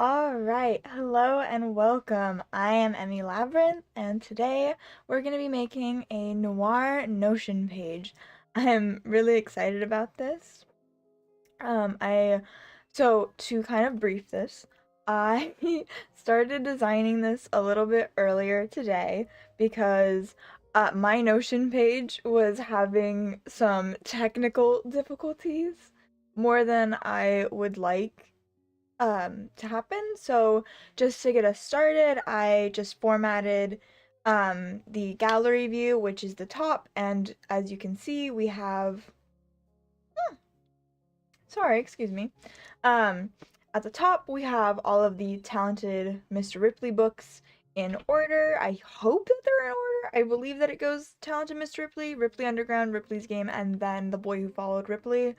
Alright, hello and welcome. I am Emmi Labyrinth, and today we're going to be making a Noir Notion page. I'm really excited about this. So to kind of brief this, I started designing this a little bit earlier today because my Notion page was having some technical difficulties more than I would like to happen. So just to get us started, I just formatted the gallery view, which is the top, and as you can see, we have sorry, excuse me. Um, at the top, we have all of the talented Mr. Ripley books in order. I hope that they're in order. I believe that it goes Talented Mr. Ripley, Ripley Underground, Ripley's Game, and then The Boy Who Followed Ripley.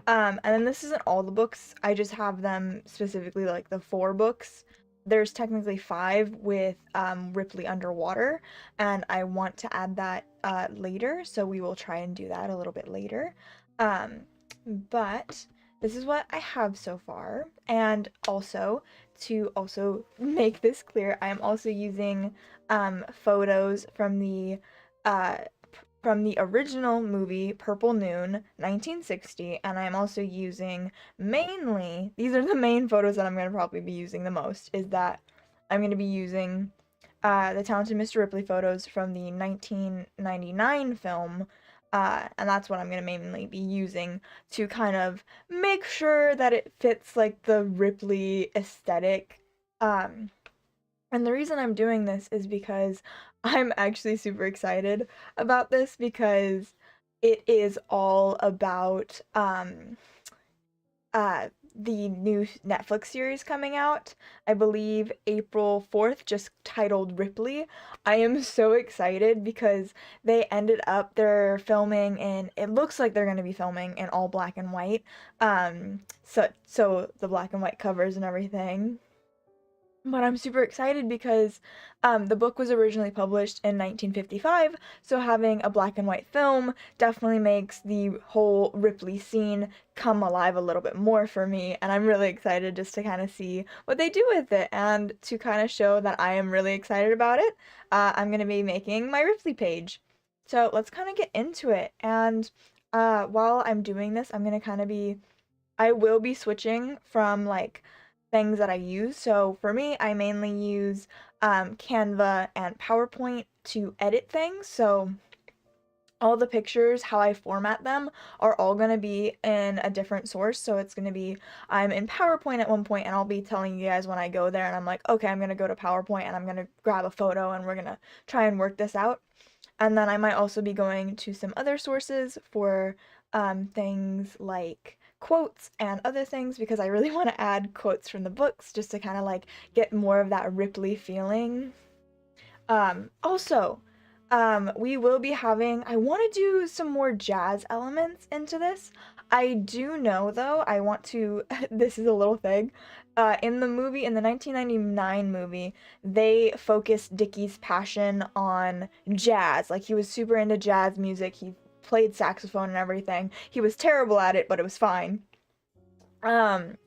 And then this isn't all the books. I just have them specifically like the 4 books. There's technically 5 with Ripley Underwater, and I want to add that later, so we will try and do that a little bit later. But this is what I have so far, and also to make this clear, I am also using photos uh, from the original movie Purple Noon 1960, and I'm also using mainly, these are the main photos that I'm going to probably be using the most, is that I'm going to be using the Talented Mr. Ripley photos from the 1999 film, and that's what I'm going to mainly be using to kind of make sure that it fits like the Ripley aesthetic. And the reason I'm doing this is because I'm actually super excited about this because it is all about the new Netflix series coming out. I believe April 4th, just titled Ripley. I am so excited because they're filming and it looks like they're going to be filming in all black and white. So the black and white covers and everything. But I'm super excited because the book was originally published in 1955, so having a black and white film definitely makes the whole Ripley scene come alive a little bit more for me, and I'm really excited just to kind of see what they do with it, and to kind of show that I am really excited about it, I'm going to be making my Ripley page. So let's kind of get into it, and while I'm doing this, I will be switching from like things that I use. So for me, I mainly use Canva and PowerPoint to edit things. So all the pictures, how I format them, are all going to be in a different source. So it's going to be, I'm in PowerPoint at one point, and I'll be telling you guys when I go there, and I'm like, okay, I'm going to go to PowerPoint, and I'm going to grab a photo, and we're going to try and work this out. And then I might also be going to some other sources for things like quotes and other things because I really want to add quotes from the books just to kind of like get more of that Ripley feeling. Also, we will be having, I want to do some more jazz elements into this. I do know though, I want to, this is a little thing, in the 1999 movie, they focused Dickie's passion on jazz. Like he was super into jazz music, he played saxophone and everything. He was terrible at it, but it was fine. Um,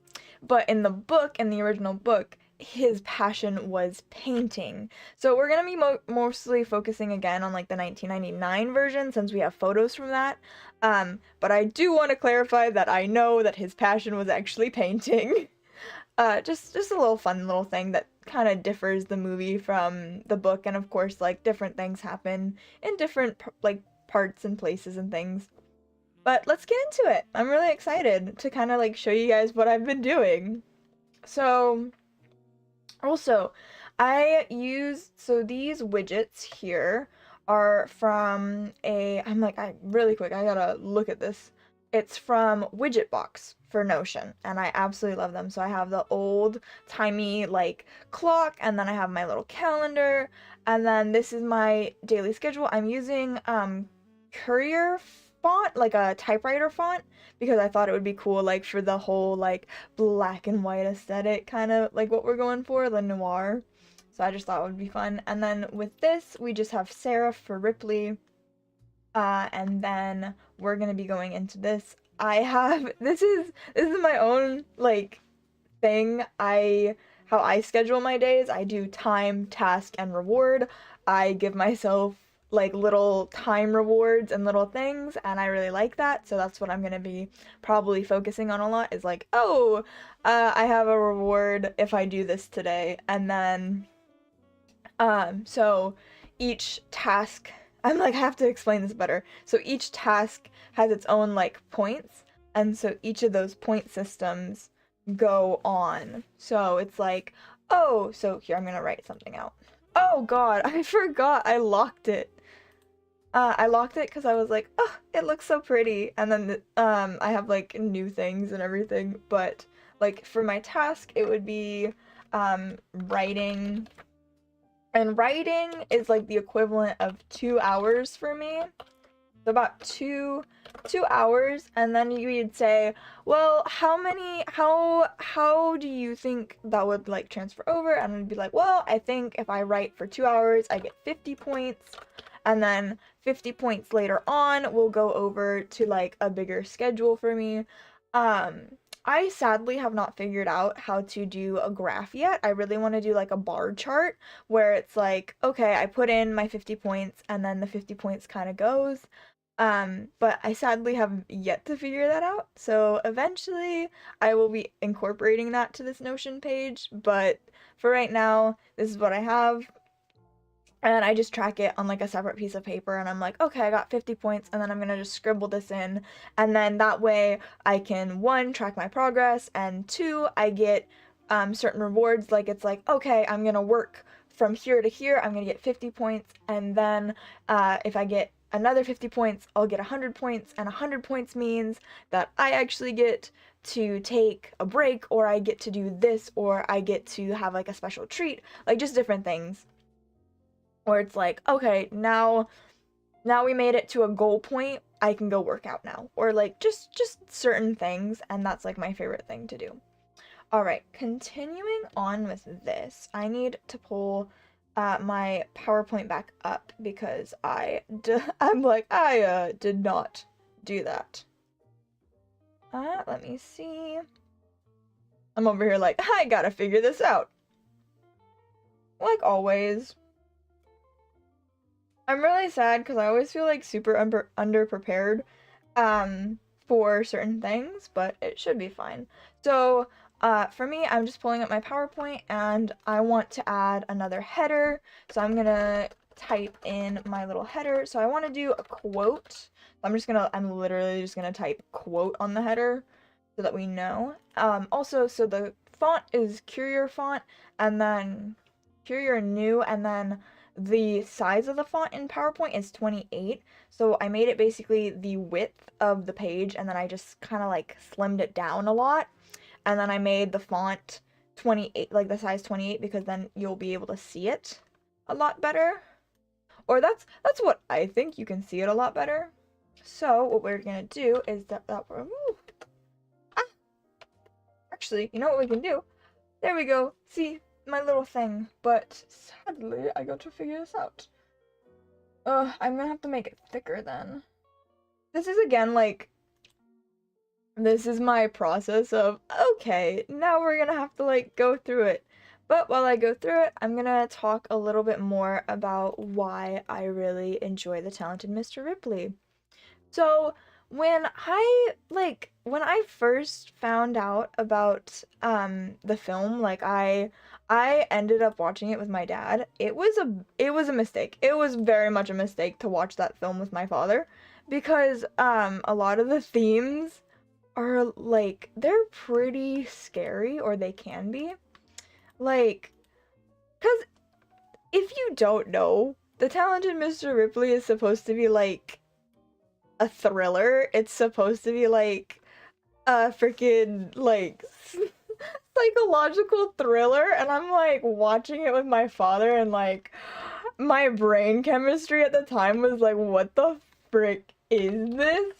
but in the original book, his passion was painting. So we're gonna be mostly focusing again on like the 1999 version since we have photos from that. But I do want to clarify that I know that his passion was actually painting. Just a little fun little thing that kind of differs the movie from the book, and of course, like different things happen in different like parts and places and things. But let's get into it. I'm really excited to kind of like show you guys what I've been doing. So, also, so these widgets here are from really quick, I gotta look at this. It's from Widget Box for Notion, and I absolutely love them. So I have the old timey like clock, and then I have my little calendar, and then this is my daily schedule. I'm using Courier font, like a typewriter font, because I thought it would be cool like for the whole like black and white aesthetic, kind of like what we're going for, the noir. So I just thought it would be fun. And then with this, we just have serif for Ripley. And then we're gonna be going into this. This is my own like thing. I how I schedule my days. I do time, task, and reward. I give myself like little time rewards and little things, and I really like that. So that's what I'm gonna be probably focusing on a lot, is like, oh, I have a reward if I do this today. And then so each task, I'm like, I have to explain this better. So each task has its own like points, and so each of those point systems go on. So it's like, oh, so here I'm gonna write something out. Oh God, I forgot I locked it. I locked it because I was like, oh, it looks so pretty. And then I have like new things and everything. But like for my task, it would be writing. And writing is like the equivalent of 2 hours for me. So about two hours. And then you'd say, well, how do you think that would like transfer over? And I'd be like, well, I think if I write for 2 hours, I get 50 points. And then 50 points later on will go over to like a bigger schedule for me. I sadly have not figured out how to do a graph yet. I really want to do like a bar chart where it's like, okay, I put in my 50 points and then the 50 points kind of goes. But I sadly have yet to figure that out. So eventually I will be incorporating that to this Notion page. But for right now, this is what I have. And I just track it on like a separate piece of paper, and I'm like, okay, I got 50 points, and then I'm gonna just scribble this in, and then that way I can, one, track my progress, and two, I get certain rewards. Like it's like, okay, I'm gonna work from here to here, I'm gonna get 50 points, and then if I get another 50 points, I'll get 100 points, and 100 points means that I actually get to take a break, or I get to do this, or I get to have like a special treat, like just different things. Or it's like, okay, now we made it to a goal point, I can go work out now. Or like just certain things, and that's like my favorite thing to do. All right, continuing on with this, I need to pull my PowerPoint back up because I'm like, I did not do that. Let me see. I'm over here like, I gotta figure this out. Like always. I'm really sad because I always feel like super underprepared for certain things, but it should be fine. So for me, I'm just pulling up my PowerPoint and I want to add another header. So I'm gonna type in my little header. So I want to do a quote. I'm literally just gonna type quote on the header so that we know. Also, so the font is Courier font, and then Courier new, and then the size of the font in PowerPoint is 28, so I made it basically the width of the page, and then I just kind of like slimmed it down a lot, and then I made the font 28, like the size 28, because then you'll be able to see it a lot better. Or that's what I think, you can see it a lot better. So what we're gonna do is actually, you know what we can do? There we go. See? My little thing, but sadly I got to figure this out. I'm gonna have to make it thicker then. This is again like, this is my process of, okay, now we're gonna have to like go through it. But while I go through it, I'm gonna talk a little bit more about why I really enjoy The Talented Mr. Ripley. So when I first found out about the film, like I ended up watching it with my dad. It was a mistake. It was very much a mistake to watch that film with my father, because a lot of the themes are like, they're pretty scary, or they can be. Like, cuz if you don't know, The Talented Mr. Ripley is supposed to be like a thriller. It's supposed to be like a freaking like psychological thriller, and I'm like watching it with my father, and like my brain chemistry at the time was like, what the frick is this?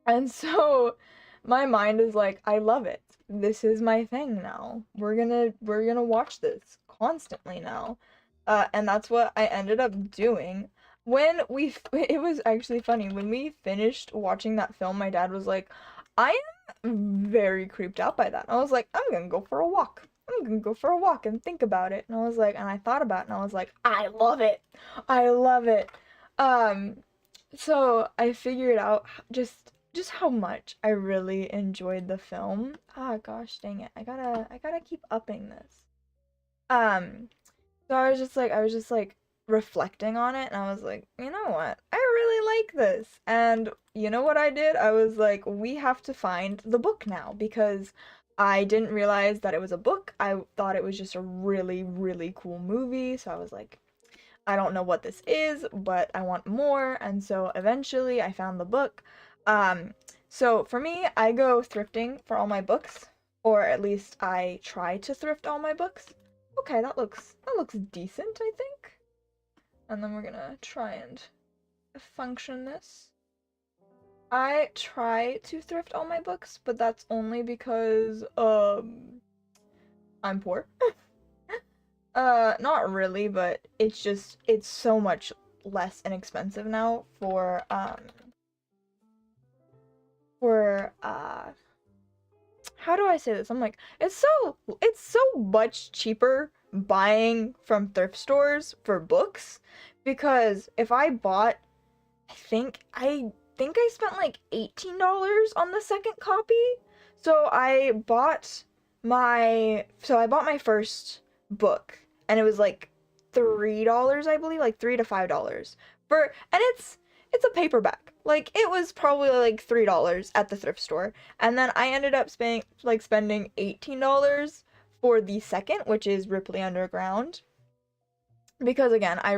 And so my mind is like, I love it. This is my thing now. We're gonna watch this constantly now. And that's what I ended up doing. It was actually funny, when we finished watching that film, my dad was like, I am very creeped out by that. I was like, I'm gonna go for a walk. I'm gonna go for a walk and think about it. And I was like, and I thought about it and I was like, I love it. I love it. Um, so I figured out just how much I really enjoyed the film. Ah, gosh, dang it. I gotta keep upping this. Um, so I was just like reflecting on it and I was like, you know what? I really like this. And you know what I did? I was like, we have to find the book now because I didn't realize that it was a book. I thought it was just a really, really cool movie. So I was like, I don't know what this is, but I want more. And so eventually I found the book. Um, so for me, I go thrifting for all my books, or at least I try to thrift all my books. Okay, that looks decent, I think. And then we're gonna try and function this. I try to thrift all my books, but that's only because I'm poor. Not really, but it's so much less inexpensive now for how do I say this? I'm like, it's so much cheaper buying from thrift stores for books because if I bought I think I spent like $18 on the second copy. So I bought my first book and it was like $3, I believe, like $3 to $5 for, and it's a paperback. Like it was probably like $3 at the thrift store. And then I ended up spending $18 for the second, which is Ripley Underground. Because again, I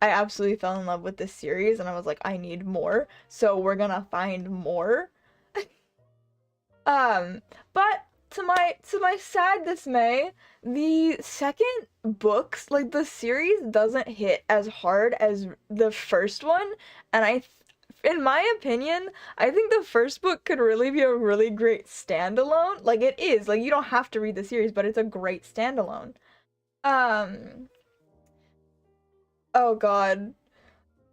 absolutely fell in love with this series and I was like, I need more. So we're gonna find more. Um, but to my sad dismay, the second books, like the series doesn't hit as hard as the first one, and in my opinion, I think the first book could really be a really great standalone. Like it is, like you don't have to read the series, but it's a great standalone. Um, oh God.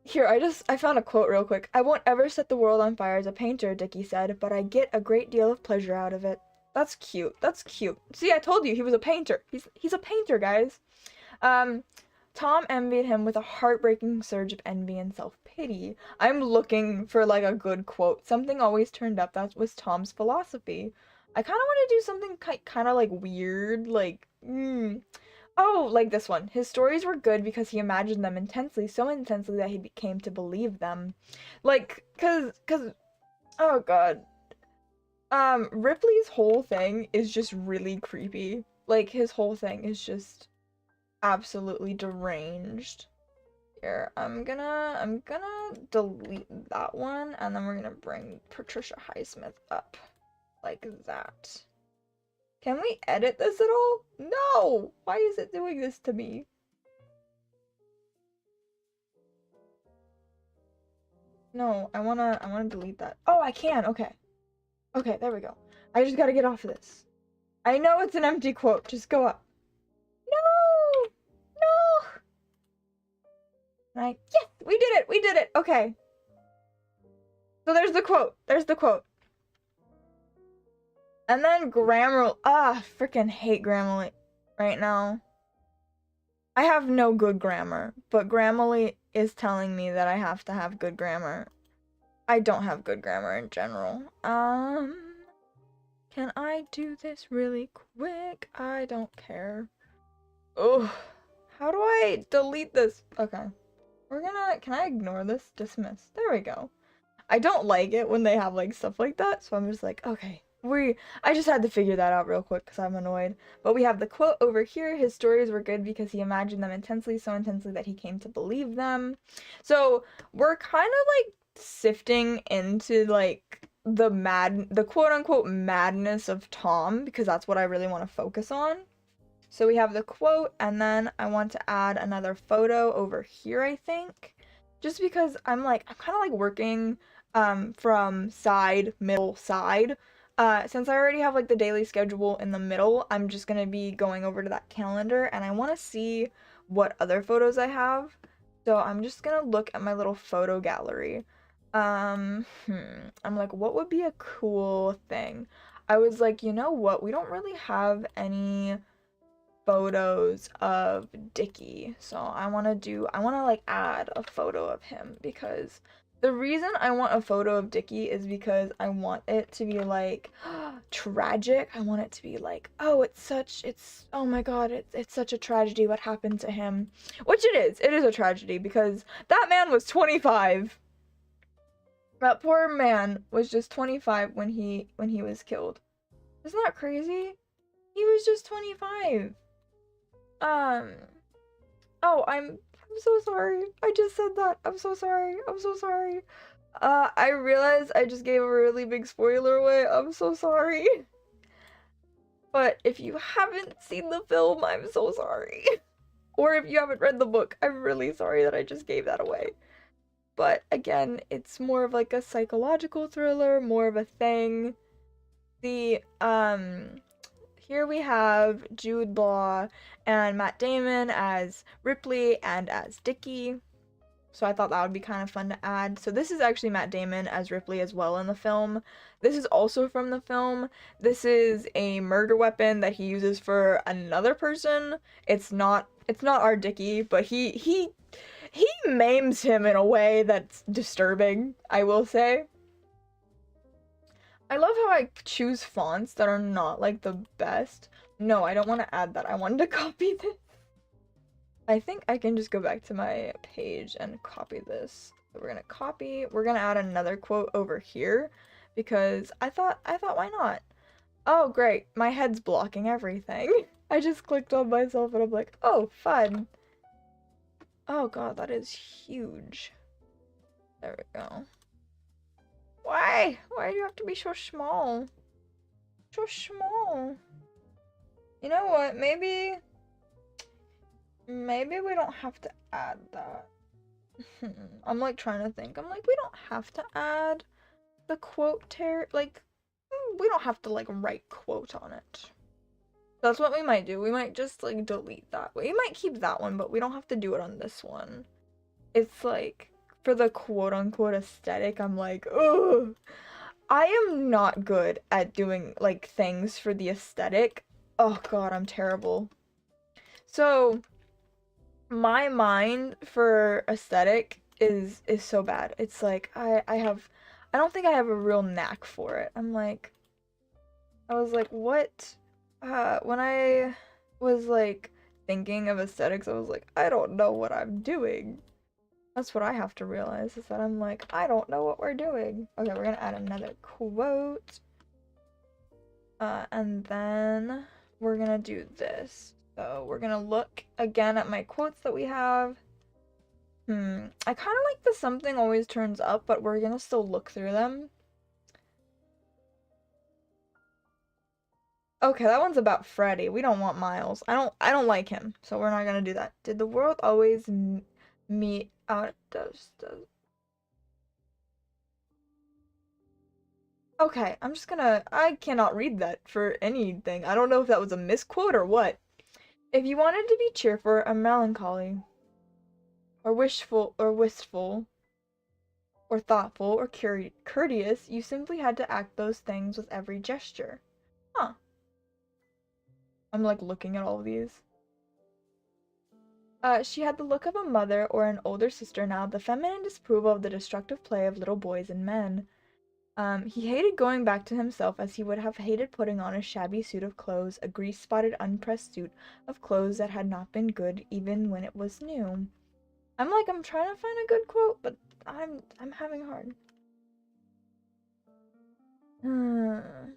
Here, I found a quote real quick. I won't ever set the world on fire as a painter, Dickie said, but I get a great deal of pleasure out of it. That's cute. That's cute. See, I told you he was a painter. He's a painter, guys. Um, Tom envied him with a heartbreaking surge of envy and self-pity. I'm looking for like a good quote. Something always turned up. That was Tom's philosophy. I kind of want to do something kind of like weird, like, oh, like this one. His stories were good because he imagined them intensely, so intensely that he came to believe them. Like, oh God. Ripley's whole thing is just really creepy. Like, his whole thing is just absolutely deranged. Here, I'm gonna delete that one, and then we're gonna bring Patricia Highsmith up. Like that. Can we edit this at all? No! Why is it doing this to me? No, I wanna delete that. Oh, I can, okay. Okay, there we go. I just gotta get off of this. I know it's an empty quote, just go up. No! No! Yes! We did it! We did it! Okay. So there's the quote. There's the quote. And then Grammarly. Freaking hate Grammarly right now. I have no good grammar, but Grammarly is telling me that I have to have good grammar. I don't have good grammar in general. Can I do this really quick? I don't care. Oh, how do I delete this? Okay. Can I ignore this? Dismiss. There we go. I don't like it when they have like stuff like that, so I'm just like, okay. I just had to figure that out real quick because I'm annoyed. But we have the quote over here. His stories were good because he imagined them intensely, so intensely that he came to believe them. So we're kind of like sifting into like the quote unquote madness of Tom because that's what I really want to focus on. So we have the quote, and then I want to add another photo over here, I think. Just because I'm kind of like working from side, middle, side. Since I already have like the daily schedule in the middle, I'm just gonna be going over to that calendar and I want to see what other photos I have. So I'm just gonna look at my little photo gallery. I'm like, what would be a cool thing? I was like, you know what? We don't really have any photos of Dickie. So I want to like add a photo of him because the reason I want a photo of Dickie is because I want it to be like tragic. I want it to be like, oh, oh my God, it's such a tragedy what happened to him. Which it is. It is a tragedy because that man was 25. That poor man was just 25 when he was killed. Isn't that crazy? He was just 25. Oh, I'm so sorry. I just said that. I'm so sorry. I'm so sorry. I realized I just gave a really big spoiler away. I'm so sorry. But if you haven't seen the film, I'm so sorry. Or if you haven't read the book, I'm really sorry that I just gave that away. But again, it's more of like a psychological thriller, more of a thing. Here we have Jude Law and Matt Damon as Ripley and as Dickie. So I thought that would be kind of fun to add. So this is actually Matt Damon as Ripley as well in the film. This is also from the film. This is a murder weapon that he uses for another person. It's not our Dickie, but he maims him in a way that's disturbing, I will say. I love how I choose fonts that are not, like, the best. No, I don't want to add that. I wanted to copy this. I think I can just go back to my page and copy this. So we're gonna add another quote over here because I thought, why not? Oh, great. My head's blocking everything. I just clicked on myself and I'm like, oh, fun. Oh God, that is huge. There we go. Why? Why do you have to be so small? So small. You know what? Maybe we don't have to add that. I'm like trying to think. I'm like, we don't have to add the quote like, we don't have to like write quote on it. That's what we might do. We might just like delete that. We might keep that one, but we don't have to do it on this one. It's like, for the quote-unquote aesthetic, I'm like, ugh. I am not good at doing, like, things for the aesthetic. Oh god, I'm terrible. So, my mind for aesthetic is so bad. It's like, I don't think I have a real knack for it. I was like, what? When I was, like, thinking of aesthetics, I was like, I don't know what I'm doing. That's what I have to realize, is that I'm like, I don't know what we're doing. Okay, we're gonna add another quote. And then we're gonna do this. So we're gonna look again at my quotes that we have. I kind of like the something always turns up, but we're gonna still look through them. Okay, that one's about Freddy. We don't want Miles. I don't like him, so we're not gonna do that. Did the world always meet out? Okay, I cannot read that for anything. I don't know if that was a misquote or what. If you wanted to be cheerful or melancholy, or wishful, or wistful, or thoughtful, or courteous, you simply had to act those things with every gesture. Huh. I'm like looking at all of these. She had the look of a mother or an older sister now, the feminine disapproval of the destructive play of little boys and men. He hated going back to himself as he would have hated putting on a shabby suit of clothes, a grease-spotted, unpressed suit of clothes that had not been good even when it was new. I'm trying to find a good quote, but I'm having hard. I'm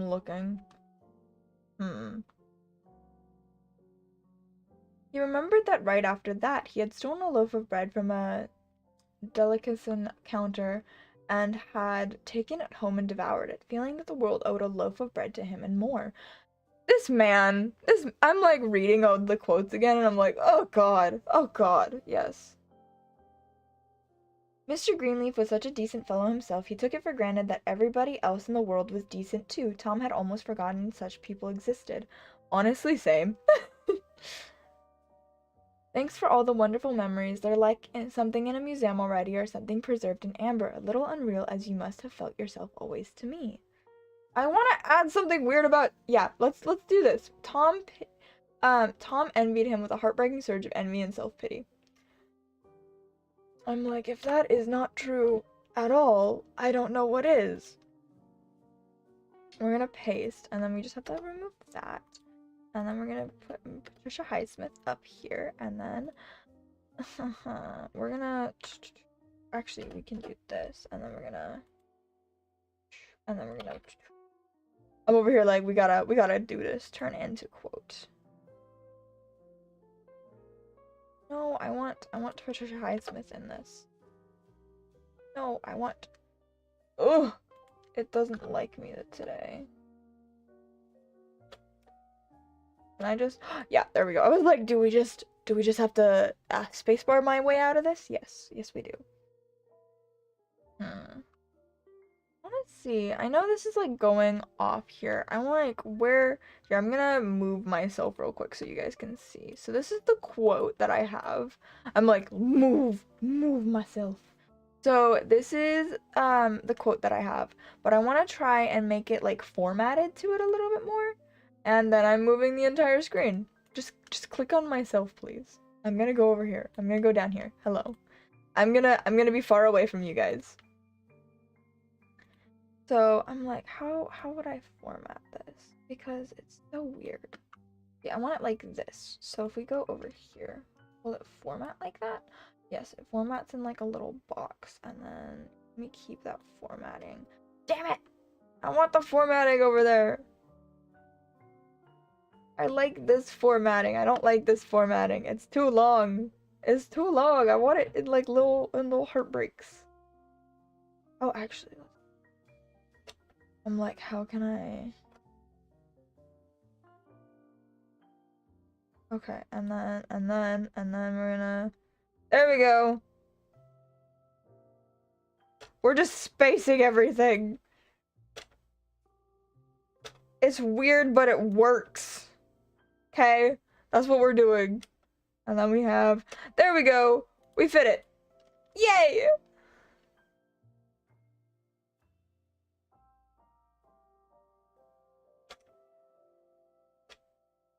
looking. He remembered that right after that he had stolen a loaf of bread from a delicatessen counter and had taken it home and devoured it, feeling that the world owed a loaf of bread to him and more. I'm like reading out the quotes again and I'm like, oh god, yes. Mr. Greenleaf was such a decent fellow himself, he took it for granted that everybody else in the world was decent too. Tom had almost forgotten such people existed. Honestly, same. Thanks for all the wonderful memories. They're like something in a museum already or something preserved in amber, a little unreal as you must have felt yourself always to me. I want to add something weird about, yeah, let's do this. Tom envied him with a heartbreaking surge of envy and self-pity. I'm like, if that is not true at all, I don't know what is. We're gonna paste, and then we just have to remove that. And then we're gonna put Patricia Highsmith up here, and then we're gonna, actually, we can do this, and then we're gonna, I'm over here like, we gotta do this, turn into quote. No, I want Patricia Highsmith in this. No, I want, ugh, it doesn't like me today. And I just, yeah, there we go. I was like, do we just have to spacebar my way out of this? Yes, we do. Let's see. I know this is like going off here. I want like where here. I'm gonna move myself real quick so you guys can see. So this is the quote that I have. I'm like move myself. So this is the quote that I have, but I want to try and make it like formatted to it a little bit more. And then I'm moving the entire screen. Just click on myself, please. I'm gonna go over here. I'm gonna go down here. Hello. I'm gonna be far away from you guys. So I'm like, how would I format this? Because it's so weird. Yeah, I want it like this. So if we go over here, will it format like that? Yes, it formats in like a little box. And then let me keep that formatting. Damn it! I want the formatting over there. I like this formatting. I don't like this formatting. It's too long. It's too long. I want it in like little heartbreaks. Oh, actually, I'm like, how can I? Okay, and then we're gonna. There we go. We're just spacing everything. It's weird, but it works. Okay, that's what we're doing. And then we have. There we go. We fit it. Yay!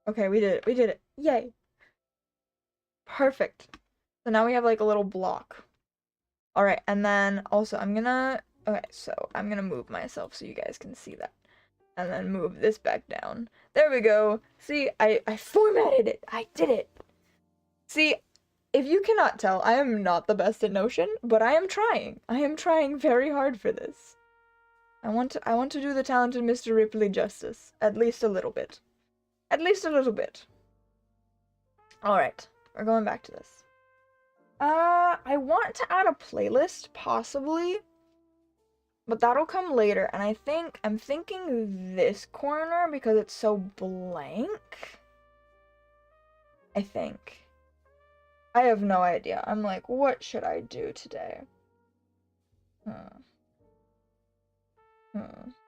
Okay, we did it. We did it. Yay. Perfect. So now we have like a little block. Alright, and then also I'm gonna, okay, so I'm gonna move myself so you guys can see that. And then move this back down. There we go. See, I formatted it. I did it. See, if you cannot tell, I am not the best at Notion, but I am trying. I am trying very hard for this. I want to do the talented Mr. Ripley justice. At least a little bit. At least a little bit. Alright, we're going back to this. I want to add a playlist, possibly. But that'll come later, and I'm thinking this corner because it's so blank. I think. I have no idea. I'm like, what should I do today?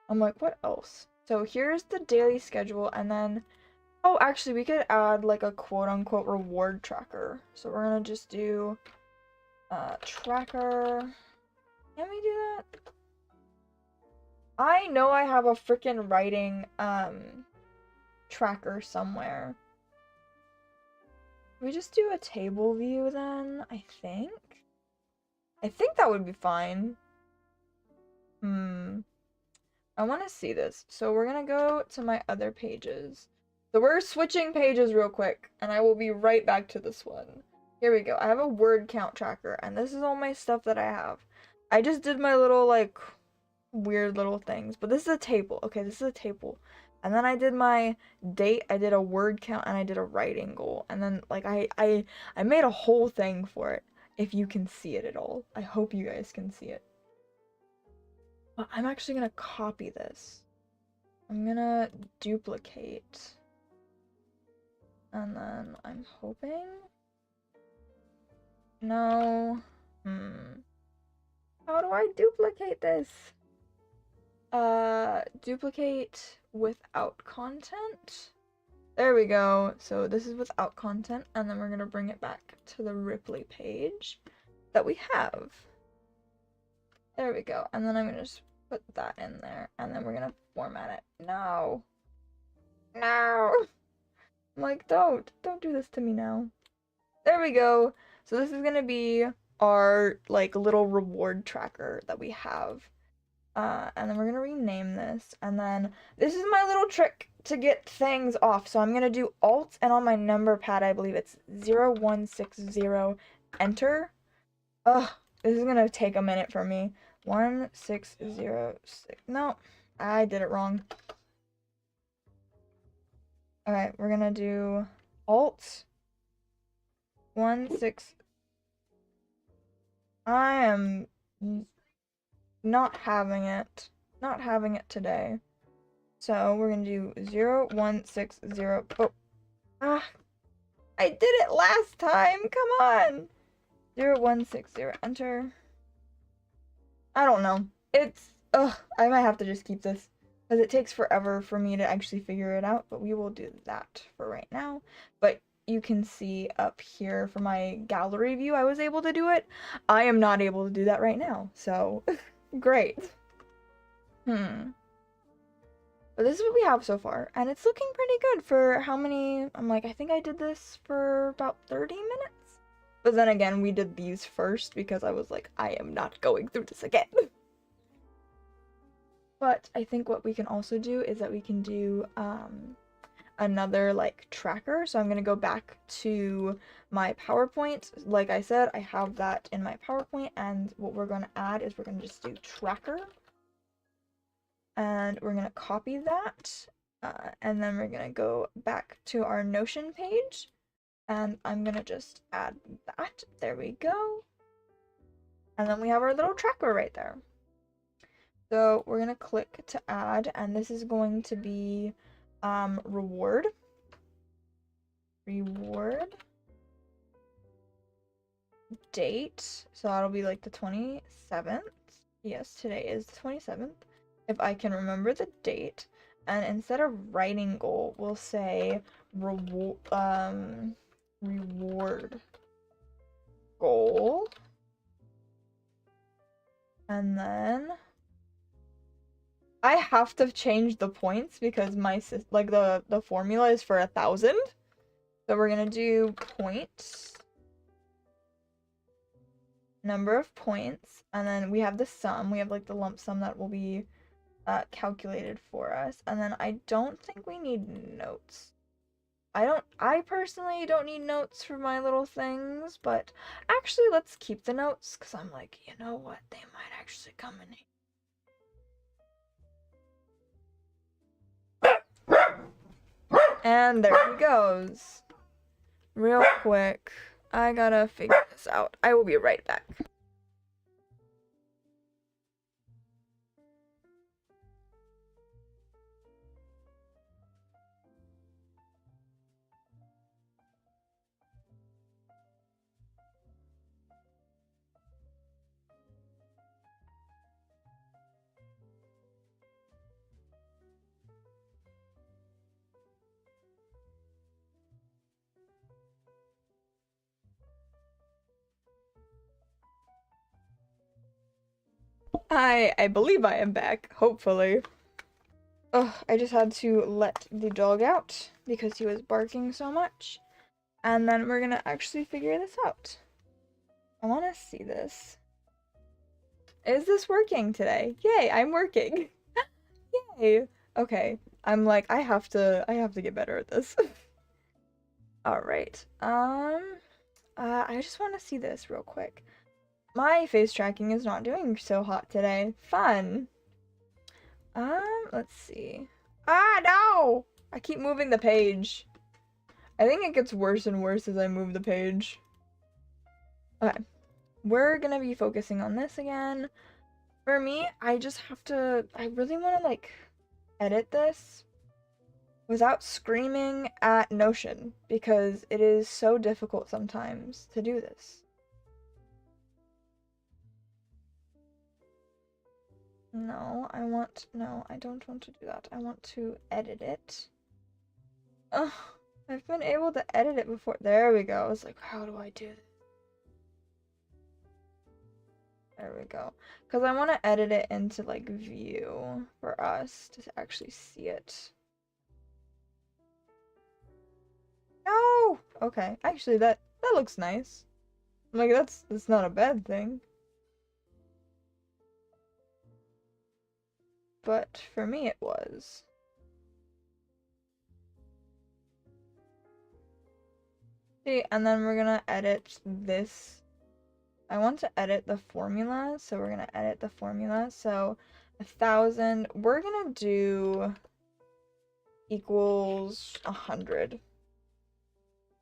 I'm like, what else? So here's the daily schedule, and then, oh, actually, we could add like a quote-unquote reward tracker. So we're gonna just do, tracker. Can we do that? I know I have a freaking writing, tracker somewhere. We just do a table view then, I think? I think that would be fine. I want to see this. So we're gonna go to my other pages. So we're switching pages real quick, and I will be right back to this one. Here we go. I have a word count tracker, and this is all my stuff that I have. I just did my little, like, weird little things, but this is a table. Okay, this is a table. And then I did my date, I did a word count, and I did a writing goal. And then, like, I made a whole thing for it, if you can see it at all. I hope you guys can see it. But I'm actually gonna copy this. I'm gonna duplicate. And then I'm hoping... No. How do I duplicate this? Duplicate without content. There we go. So this is without content, and then we're gonna bring it back to the Ripley page that we have. There we go. And then I'm gonna just put that in there, and then we're gonna format it. No. No. I'm like, don't do this to me now. There we go. So this is gonna be our like little reward tracker that we have. And then we're gonna rename this, and then this is my little trick to get things off. So I'm gonna do Alt, and on my number pad, I believe it's 0160, enter. Ugh, this is gonna take a minute for me. 1606. No, I did it wrong. Alright, we're gonna do Alt 16. I am not having it. Not having it today. So we're gonna do 0160. Oh. Ah. I did it last time. Come on. 0160. Enter. I don't know. It's I might have to just keep this because it takes forever for me to actually figure it out, but we will do that for right now. But you can see up here for my gallery view, I was able to do it. I am not able to do that right now. So great. But this is what we have so far, and it's looking pretty good for how many. I'm like, I think I did this for about 30 minutes. But then again, we did these first because I was like, I am not going through this again. But I think what we can also do is that we can do another like tracker. So I'm gonna go back to my PowerPoint. Like I said, I have that in my PowerPoint, and what we're gonna add is we're gonna just do tracker. And we're gonna copy that, and then we're gonna go back to our Notion page, and I'm gonna just add that. There we go. And then we have our little tracker right there. So we're gonna click to add, and this is going to be reward date. So that'll be like the 27th. Yes, today is the 27th. If I can remember the date, and instead of writing goal, we'll say reward goal, and then I have to change the points because my like the formula is for 1,000, so we're gonna do points, number of points, and then we have the sum. We have like the lump sum that will be calculated for us, and then I don't think we need notes. I personally don't need notes for my little things, but actually let's keep the notes, because I'm like, you know what, they might actually come in here. And there he goes. Real quick, I gotta figure this out. I will be right back. I believe I am back, hopefully. Ugh, I just had to let the dog out because he was barking so much. And then we're gonna actually figure this out. I wanna see this. Is this working today? Yay, I'm working. Yay. Okay. I'm like, I have to get better at this. Alright. I just wanna see this real quick. My face tracking is not doing so hot today. Fun. Let's see. Ah, no! I keep moving the page. I think it gets worse and worse as I move the page. Okay. We're gonna be focusing on this again. For me, I just have to... I really want to, like, edit this without screaming at Notion, because it is so difficult sometimes to do this. No, I don't want to do that. I want to edit it. Ugh, I've been able to edit it before. There we go. I was like, how do I do this? There we go. Because I want to edit it into like view for us to actually see it. No! Okay. Actually, that looks nice. Like, that's not a bad thing. But for me, it was. See, and then we're gonna edit this. I want to edit the formula, so we're gonna edit the formula. So 1,000, we're gonna do equals 100.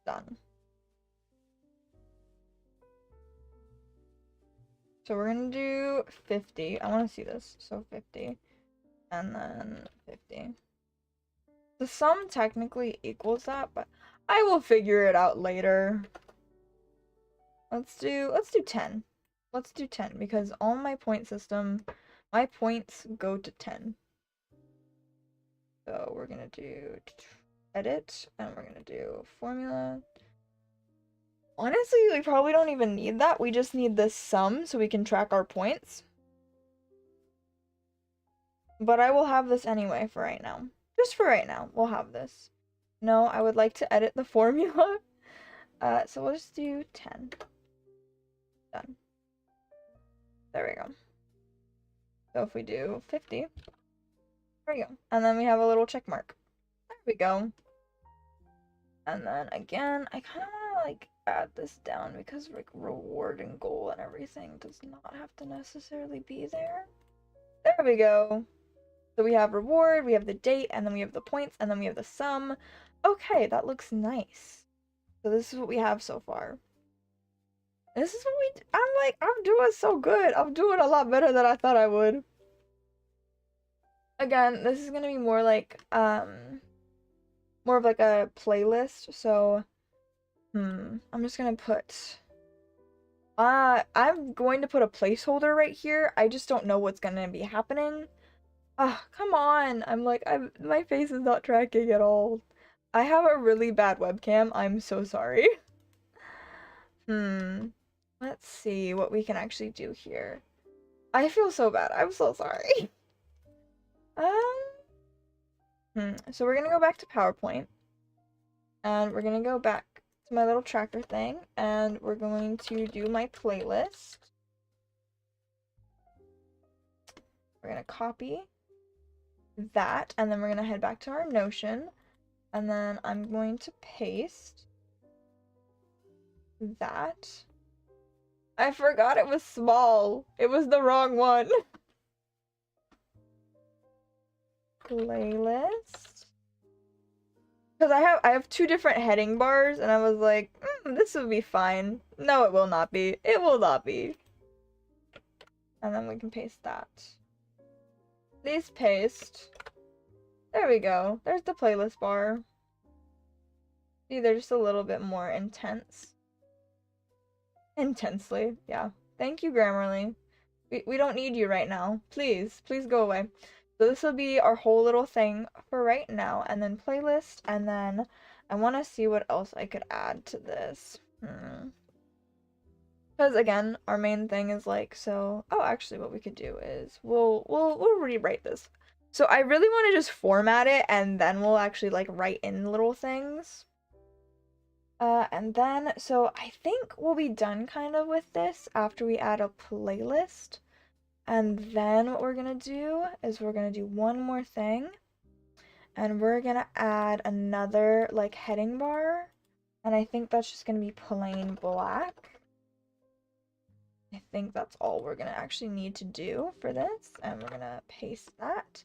Done. So we're gonna do 50. I want to see this. So 50. And then 50. The sum technically equals that, but I will figure it out later. Let's do 10. Let's do 10 because on my point system, my points go to 10. So we're gonna do edit, and we're gonna do formula. Honestly, we probably don't even need that. We just need this sum so we can track our points. But I will have this anyway for right now. Just for right now, we'll have this. No, I would like to edit the formula. So we'll just do 10. Done. There we go. So if we do 50, there we go. And then we have a little check mark. There we go. And then again, I kind of want to like add this down because like reward and goal and everything does not have to necessarily be there. There we go. So we have reward, we have the date, and then we have the points, and then we have the sum. Okay, that looks nice. So this is what we have so far. This is what I'm doing so good. I'm doing a lot better than I thought I would. Again, this is gonna be more like, more of like a playlist, so, I'm just gonna put, I'm going to put a placeholder right here. I just don't know what's gonna be happening. Come on. My face is not tracking at all. I have a really bad webcam. I'm so sorry. Let's see what we can actually do here. I feel so bad. I'm so sorry. So we're gonna go back to PowerPoint. And we're gonna go back to my little tracker thing. And we're going to do my playlist. We're gonna copy that, and then we're gonna head back to our Notion, and then I'm going to paste that. I forgot it was small. It was the wrong one. Playlist. Because I have two different heading bars, and I was like, this would be fine. No, it will not be. It will not be. And then we can paste that. Please paste. There we go. There's the playlist bar. See, they're just a little bit more intense. Intensely, yeah. Thank you, Grammarly. We don't need you right now. Please go away. So this will be our whole little thing for right now, and then playlist, and then I want to see what else I could add to this. Because again, our main thing is like, so, actually what we could do is we'll rewrite this. So I really want to just format it, and then we'll actually like write in little things. And then, so I think we'll be done kind of with this after we add a playlist. And then what we're gonna do is we're gonna do one more thing, and we're gonna add another like heading bar, and I think that's just gonna be plain black. I think that's all we're gonna actually need to do for this, and we're gonna paste that,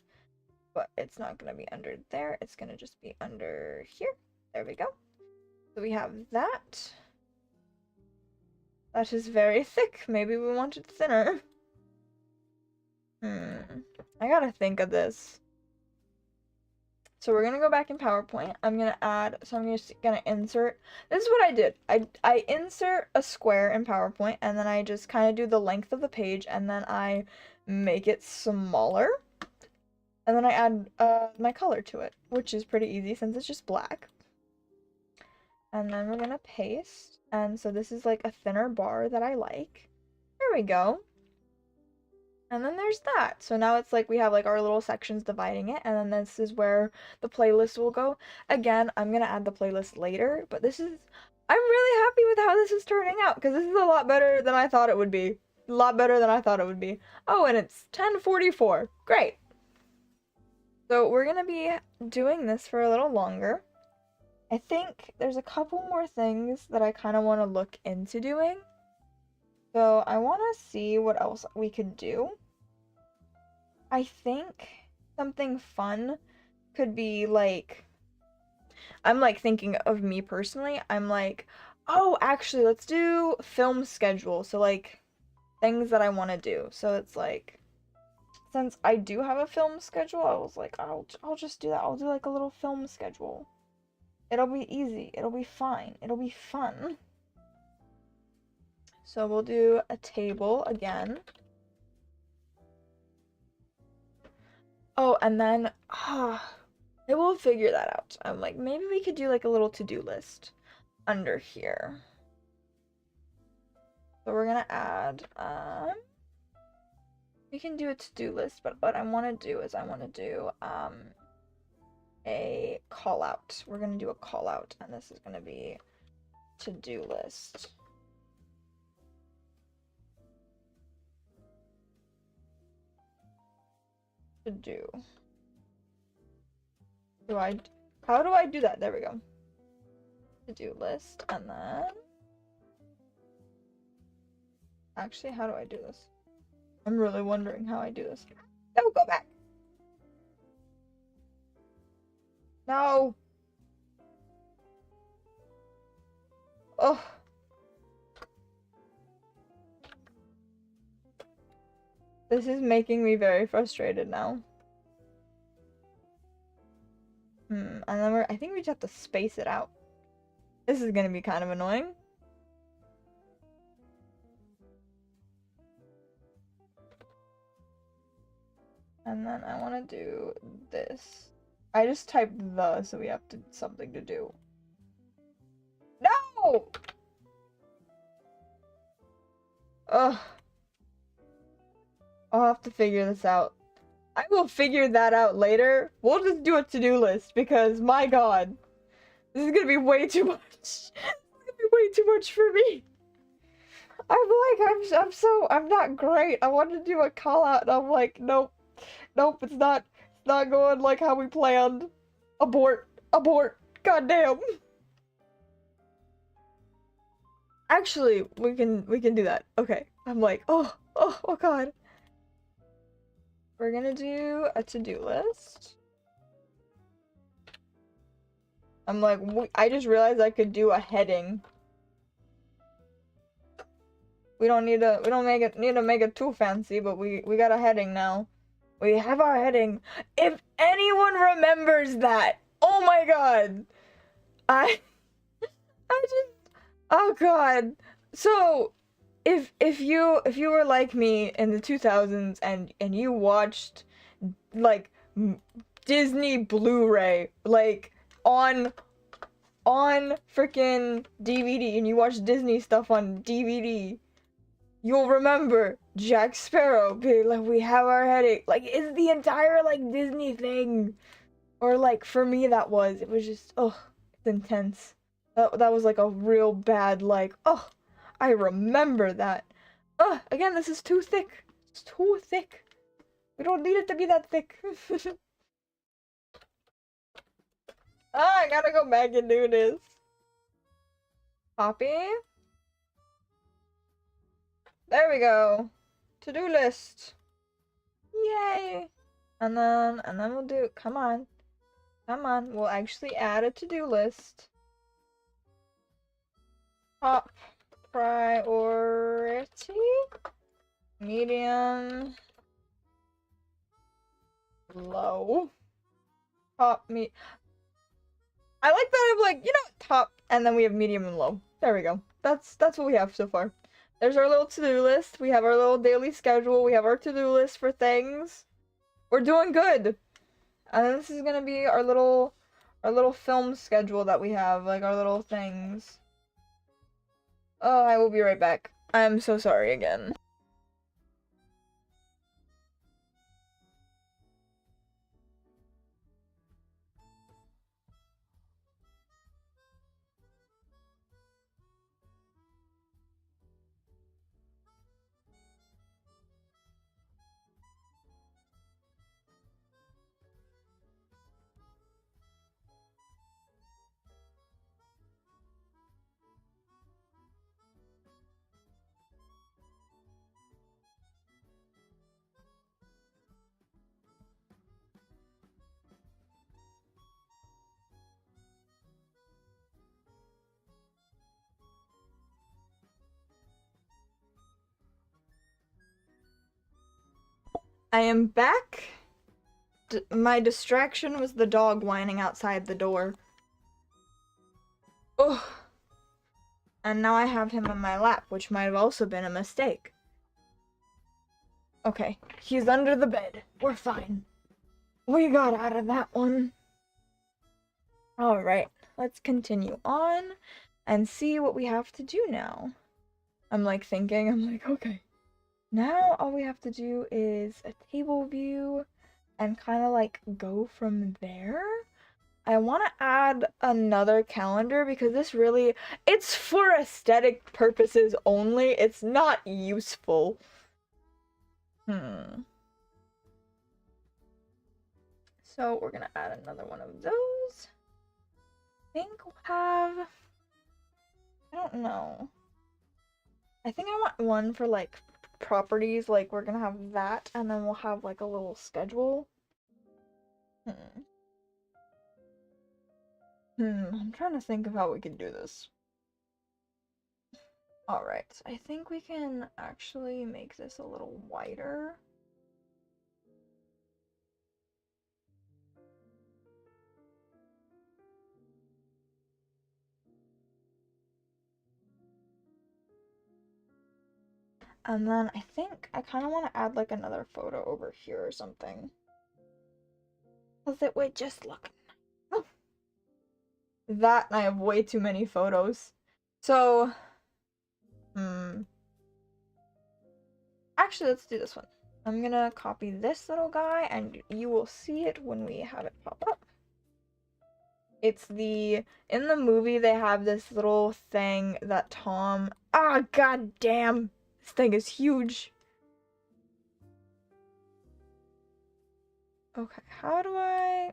but it's not gonna be under there, it's gonna just be under here. There we go. So we have that. That is very thick. Maybe we want it thinner. I gotta think of this. So we're gonna go back in PowerPoint. I'm gonna add, so I'm just gonna insert. This is what I did. I insert a square in PowerPoint, and then I just kind of do the length of the page, and then I make it smaller. And then I add my color to it, which is pretty easy since it's just black. And then we're gonna paste. And so this is like a thinner bar that I like. There we go. And then there's that. So now it's like we have like our little sections dividing it, and then this is where the playlist will go. Again, I'm gonna add the playlist later, but I'm really happy with how this is turning out because this is a lot better than I thought it would be. A lot better than I thought it would be. Oh, and it's 10:44. Great. So we're gonna be doing this for a little longer. I think there's a couple more things that I kind of want to look into doing. So I want to see what else we could do. I think something fun could be like, I'm like thinking of me personally. I'm like, oh, actually, let's do film schedule. So like things that I want to do. So it's like, since I do have a film schedule, I was like, I'll just do that. I'll do like a little film schedule. It'll be easy. It'll be fine. It'll be fun. So we'll do a table again. Oh, and then, I will figure that out. I'm like, maybe we could do like a little to-do list under here. So we're gonna add, we can do a to-do list, but what I want to do is I want to do, a call out. We're gonna do a call out, and this is gonna be to-do list. To do. How do I do that? There we go. To-do list, and then actually, how do I do this? I'm really wondering how I do this. No, go back. No. Oh. This is making me very frustrated now. And then I think we just have to space it out. This is gonna be kind of annoying. And then I want to do this. I just typed the, so we have something to do. No! Ugh. I'll have to figure this out. I will figure that out later. We'll just do a to-do list because, my god, this is gonna be way too much. This is gonna be way too much for me. I'm not great. I wanted to do a call out and I'm like, nope, it's not going like how we planned. Abort, goddamn. Actually, we can do that. Okay, I'm like, oh god. We're gonna do a to-do list. I'm like, I just realized I could do a heading. We don't need to make it too fancy, but we got a heading now. We have our heading. If anyone remembers that, oh my god, oh god. So, if you were like me in the 2000s and you watched like Disney Blu-ray like on freaking DVD and you watched Disney stuff on DVD, you'll remember Jack Sparrow being like, we have our headache. Like, it's the entire like Disney thing. Or like for me it was just it's intense. That was like a real bad like, I remember that. Again, this is too thick. It's too thick. We don't need it to be that thick. I gotta go back and do this. Copy. There we go. To-do list. Yay. And then we'll do, come on, we'll actually add a to-do list. Top priority, medium, low, top, I like that I'm like, top, and then we have medium and low. There we go. That's what we have so far. There's our little to-do list. We have our little daily schedule. We have our to-do list for things. We're doing good. And this is gonna be our little film schedule that we have, like our little things. Oh, I will be right back. I'm so sorry again. I am back. My distraction was the dog whining outside the door. Oh. And now I have him in my lap, which might have also been a mistake. Okay, he's under the bed. We're fine. We got out of that one. Alright, let's continue on and see what we have to do now. I'm like, okay. Now all we have to do is a table view and kind of like go from there. I want to add another calendar because this really, it's for aesthetic purposes only. It's not useful. So we're gonna add another one of those. I think we'll have, I don't know. I think I want one for like properties, like we're gonna have that and then we'll have like a little schedule. I'm trying to think of how we can do this. Alright, I think we can actually make this a little wider. And then I think I kind of want to add like another photo over here or something. Because it would just look nice. That, and I have way too many photos. So, actually, let's do this one. I'm gonna copy this little guy, and you will see it when we have it pop up. It's in the movie, they have this little thing that Tom, god damn, this thing is huge. Okay, how do I,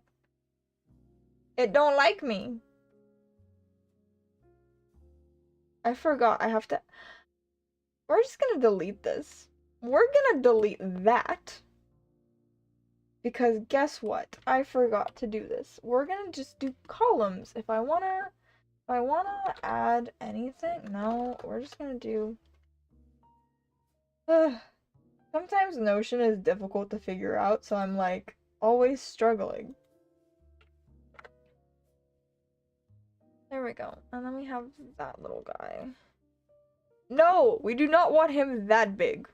it don't like me. I forgot, I have to, we're just gonna delete this. We're gonna delete that. Because guess what? I forgot to do this. We're gonna just do columns. If I wanna add anything, no, we're just gonna do, sometimes Notion is difficult to figure out, so I'm like, always struggling. There we go. And then we have that little guy. No, we do not want him that big.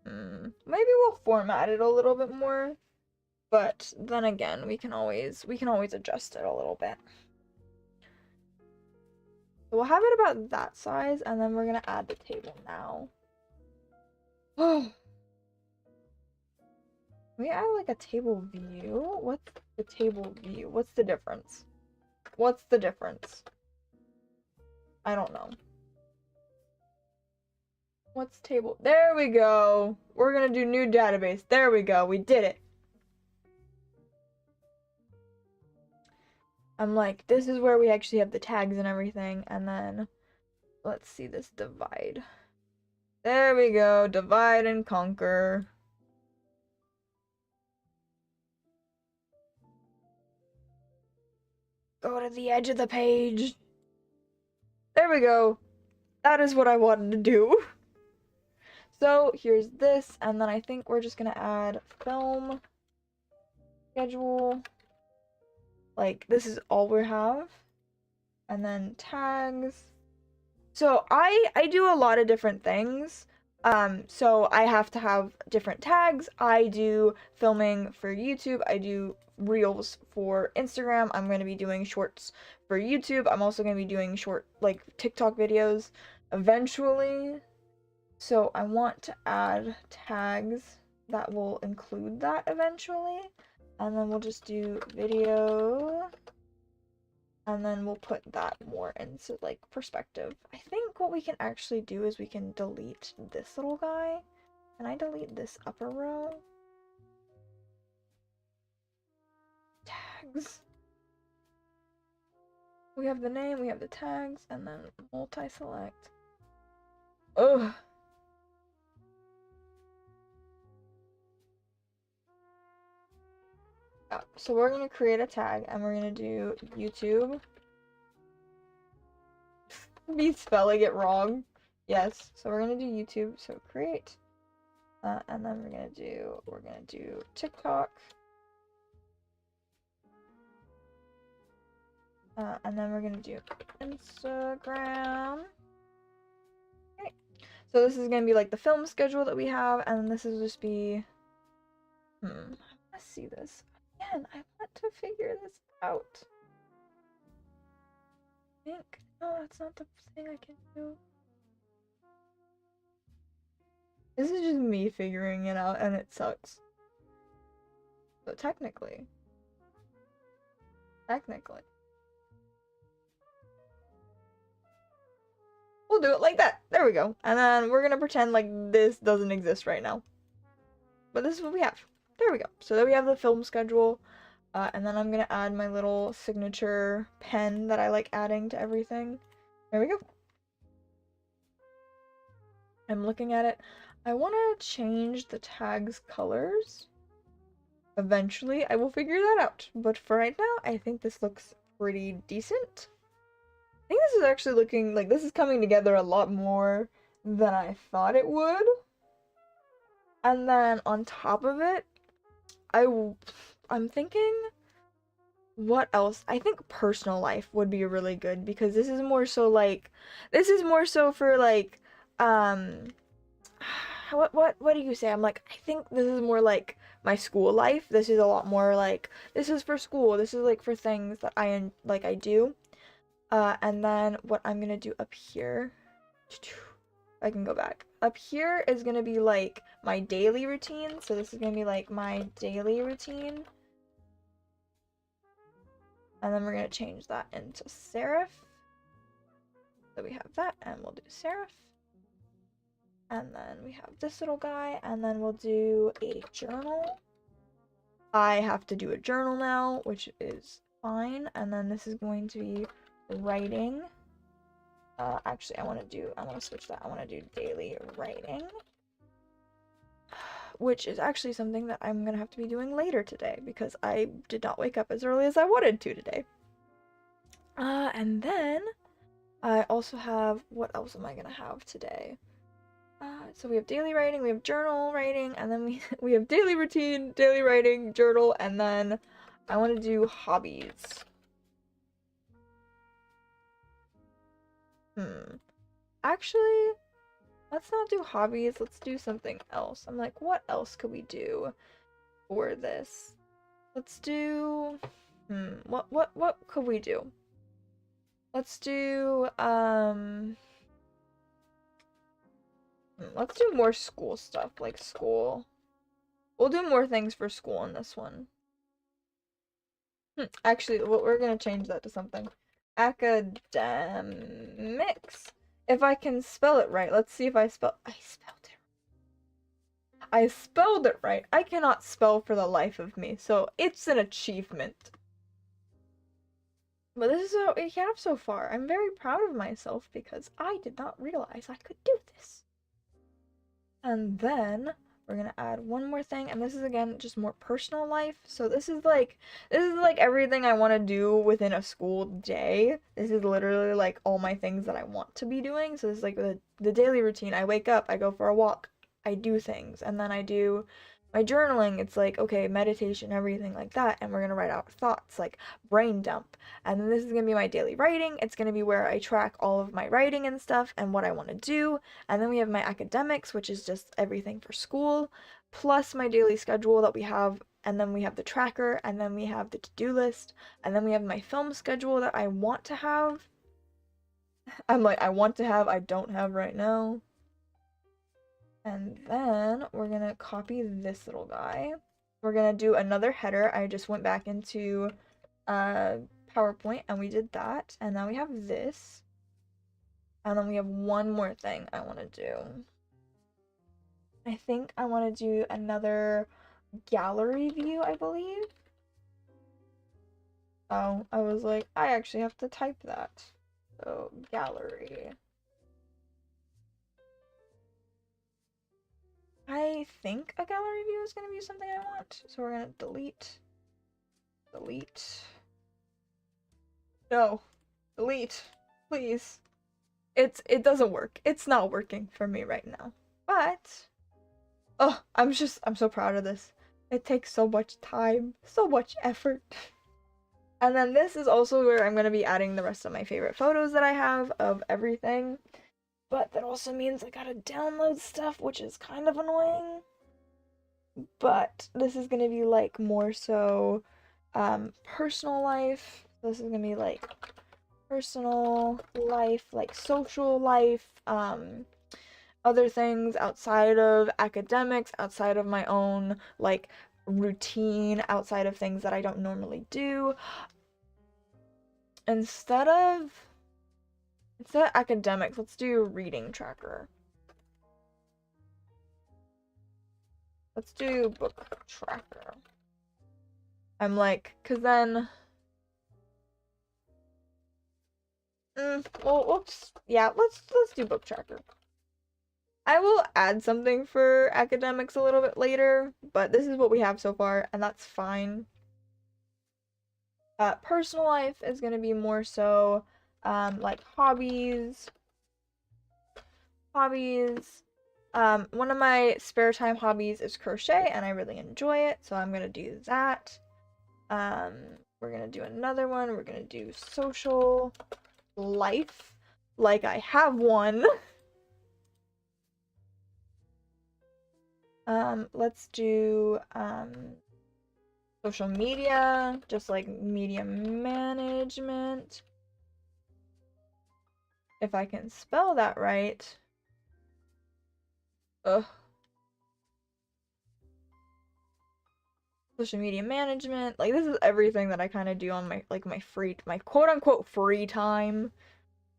Maybe we'll format it a little bit more, but then again, we can always adjust it a little bit. So we'll have it about that size, and then we're gonna add the table now. Oh, we add like a table view. What's the table view? What's the difference? What's the difference? I don't know. What's table? There we go. We're gonna do new database. There we go. We did it. I'm like, this is where we actually have the tags and everything. And then let's see this divide. There we go. Divide and conquer. Go to the edge of the page. There we go. That is what I wanted to do. So here's this, and then I think we're just gonna add film, schedule, like this is all we have, and then tags. So I do a lot of different things, so I have to have different tags. I do filming for YouTube, I do reels for Instagram, I'm going to be doing shorts for YouTube, I'm also going to be doing short, like, TikTok videos eventually. So I want to add tags that will include that eventually. And then we'll just do video. And then we'll put that more into like perspective. I think what we can actually do is we can delete this little guy. Can I delete this upper row? Tags. We have the name, we have the tags, and then multi-select. Ugh. So we're gonna create a tag and we're gonna do YouTube. Me spelling it wrong. Yes, so we're gonna do YouTube. So create And then we're gonna do TikTok. And then we're gonna do Instagram. Okay. So this is gonna be like the film schedule that we have, and this will just be, let's see this. Again, I want to figure this out. I think, no, that's not the thing I can do. This is just me figuring it out, and it sucks. But technically. We'll do it like that. There we go. And then we're gonna pretend like this doesn't exist right now. But this is what we have. There we go. So then we have the film schedule. And then I'm gonna add my little signature pen that I like adding to everything. There we go. I'm looking at it. I want to change the tag's colors. Eventually, I will figure that out. But for right now, I think this looks pretty decent. I think this is actually looking like this is coming together a lot more than I thought it would. And then on top of it, I'm thinking, what else? I think personal life would be really good because this is more so for like, what do you say? I'm like, I think this is more like my school life. This is a lot more like, this is for school. This is like for things that I do. And then what I'm gonna do up here, I can go back. Up here is gonna be like my daily routine. So this is gonna be like my daily routine. And then we're gonna change that into serif. So we have that, and we'll do serif. And then we have this little guy, and then we'll do a journal. I have to do a journal now, which is fine. And then this is going to be writing. Actually, I want to switch that. I want to do daily writing, which is actually something that I'm gonna have to be doing later today because I did not wake up as early as I wanted to today. And then I also have, what else am I gonna have today? So we have daily writing, we have journal writing, and then we have daily routine, daily writing, journal, and then I want to do hobbies. Actually, let's not do hobbies, let's do something else. I'm like, what else could we do for this? Let's do, what could we do? Let's do, let's do more school stuff, like school. We'll do more things for school in this one. Actually, we're gonna change that to something. Academics. If I can spell it right. Let's see if I spelled it. I spelled it right. I cannot spell for the life of me, so it's an achievement. But this is what we have so far. I'm very proud of myself because I did not realize I could do this. And then we're gonna add one more thing, and this is again just more personal life. So this is like everything I want to do within a school day. This is literally like all my things that I want to be doing. So this is like the daily routine. I wake up, I go for a walk, I do things, and then I do my journaling. It's like, okay, meditation, everything like that, and we're gonna write out thoughts, like brain dump. And then this is gonna be my daily writing. It's gonna be where I track all of my writing and stuff and what I want to do. And then we have my academics, which is just everything for school, plus my daily schedule that we have. And then we have the tracker, and then we have the to-do list, and then we have my film schedule that I want to have. I'm like, I don't have right now. And then we're gonna copy this little guy. We're gonna do another header. I just went back into PowerPoint and we did that. And now we have this. And then we have one more thing I want to do. I think I want to do another gallery view, I believe. Oh, I was like, I actually have to type that. So, gallery. I think a gallery view is going to be something I want. So we're going to delete. No. Delete. Please. It doesn't work. It's not working for me right now. But, Oh, I'm so proud of this. It takes so much time, so much effort. And then this is also where I'm going to be adding the rest of my favorite photos that I have of everything. But that also means I gotta download stuff, which is kind of annoying. But this is gonna be like more so personal life. This is gonna be like personal life, like social life, other things outside of academics, outside of my own like routine, outside of things that I don't normally do. Instead of academics, let's do reading tracker. Let's do book tracker. I'm like, cause then, well, whoops, yeah, let's do book tracker. I will add something for academics a little bit later, but this is what we have so far, and that's fine. Personal life is gonna be more so, like hobbies. One of my spare time hobbies is crochet, and I really enjoy it, so I'm gonna do that. We're gonna do another one. We're gonna do social life, like I have one. Let's do, social media, just like media management. If I can spell that right. Ugh. Social media management. Like, this is everything that I kind of do on my, like, my quote-unquote free time.